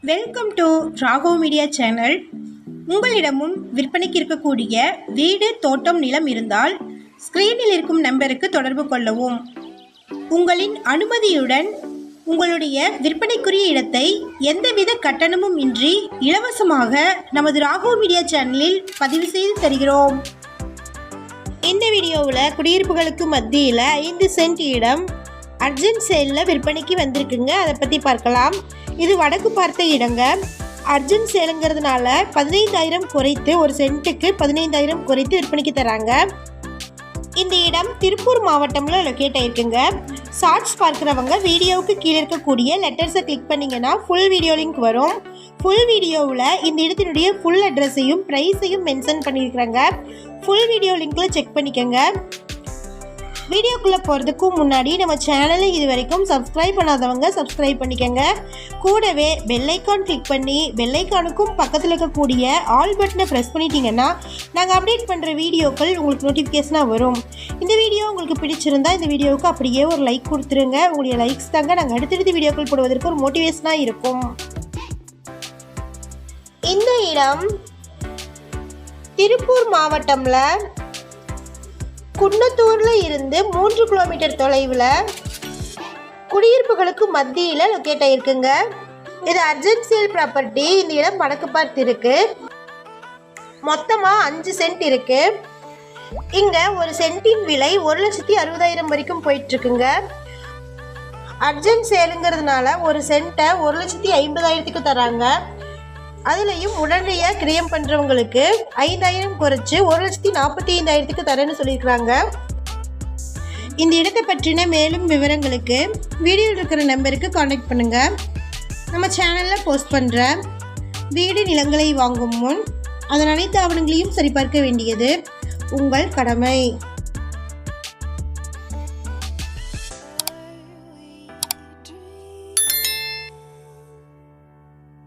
Welcome to Raghav media channel. உங்களிடமும் விற்பனைக்கு இருக்கக்கூடிய வீடு, தோட்டம், நிலம் இருந்தால் ஸ்க்ரீனில் இருக்கும் நம்பருக்கு தொடர்பு கொள்ளவும். உங்களின் அனுமதியுடன் உங்களுடைய விற்பனைக்குரிய இடத்தை எந்தவித கட்டணமும் இன்றி இலவசமாக நமது ராகவ் மீடியா சேனலில் பதிவு செய்து தருகிறோம். இந்த வீடியோவில் குடியிருப்புகளுக்கு மத்தியில் 5 சென்ட் இடம் அர்ஜென்ட் சேலில் விற்பனைக்கு வந்திருக்குங்க. அதை பற்றி பார்க்கலாம். இது வடக்கு பார்த்த இடங்க. அர்ஜென்ட் சேலுங்கிறதுனால 15,000 குறைத்து, ஒரு சென்ட்டுக்கு 15,000 குறைத்து விற்பனைக்கு தராங்க. இந்த இடம் திருப்பூர் மாவட்டமில் லொக்கேட் ஆகிருக்குங்க. ஷார்ட்ஸ் பார்க்குறவங்க வீடியோவுக்கு கீழே இருக்கக்கூடிய லெட்டர்ஸை கிளிக் பண்ணிங்கன்னா ஃபுல் வீடியோ லிங்க் வரும். ஃபுல் வீடியோவில் இந்த இடத்தினுடைய ஃபுல் அட்ரஸையும் ப்ரைஸையும் மென்ஷன் பண்ணியிருக்கிறாங்க. ஃபுல் வீடியோ லிங்க்கில் செக் பண்ணிக்கோங்க. வீடியோக்குள்ளே போகிறதுக்கு முன்னாடி நம்ம சேனலை இது வரைக்கும் சப்ஸ்கிரைப் பண்ணாதவங்க சப்ஸ்கிரைப் பண்ணிக்கோங்க. கூடவே பெல்லைக்கான் கிளிக் பண்ணி பெல்லைக்கானுக்கும் பக்கத்தில் இருக்கக்கூடிய ஆல் பட்டனை ப்ரெஸ் பண்ணிட்டீங்கன்னா நாங்கள் அப்டேட் பண்ணுற வீடியோக்கள் உங்களுக்கு நோட்டிஃபிகேஷனாக வரும். இந்த வீடியோ உங்களுக்கு பிடிச்சிருந்தா இந்த வீடியோவுக்கு அப்படியே ஒரு லைக் கொடுத்துருங்க. உங்களுடைய லைக்ஸ் தாங்க நாங்கள் அடுத்தடுத்து வீடியோக்கள் போடுவதற்கு ஒரு மோட்டிவேஷனாக இருக்கும். இந்த இடம் திருப்பூர் மாவட்டம்ல குன்னத்தூரில் இருந்து 3 கிலோமீட்டர் தொலைவில் குடியிருப்புகளுக்கு மத்தியில் லொக்கேட் ஆகிருக்குங்க. இது அர்ஜென்ட் சேல் ப்ராப்பர்ட்டி. இந்த இடம் வடக்கு பார்த்து இருக்கு. மொத்தமாக 5 சென்ட் இருக்கு. இங்கே ஒரு சென்ட்டின் விலை 1,60,000 வரைக்கும் போயிட்டுருக்குங்க. அர்ஜென்ட் சேலுங்கிறதுனால ஒரு சென்ட்டை 1,50,000க்கு தராங்க. அதுலேயும் உடனடியாக கிரயம் பண்ணுறவங்களுக்கு 5,000 குறைச்சி 1,45,000க்கு தரேன்னு சொல்லியிருக்கிறாங்க. இந்த இடத்தை பற்றின மேலும் விவரங்களுக்கு வீடியோவில் இருக்கிற நம்பருக்கு காண்டாக்ட் பண்ணுங்கள். நம்ம சேனலில் போஸ்ட் பண்ணுற வீடு, நிலங்களை வாங்கும் முன் அதன் அனைத்து ஆவணங்களையும் சரிபார்க்க வேண்டியது உங்கள் கடமை.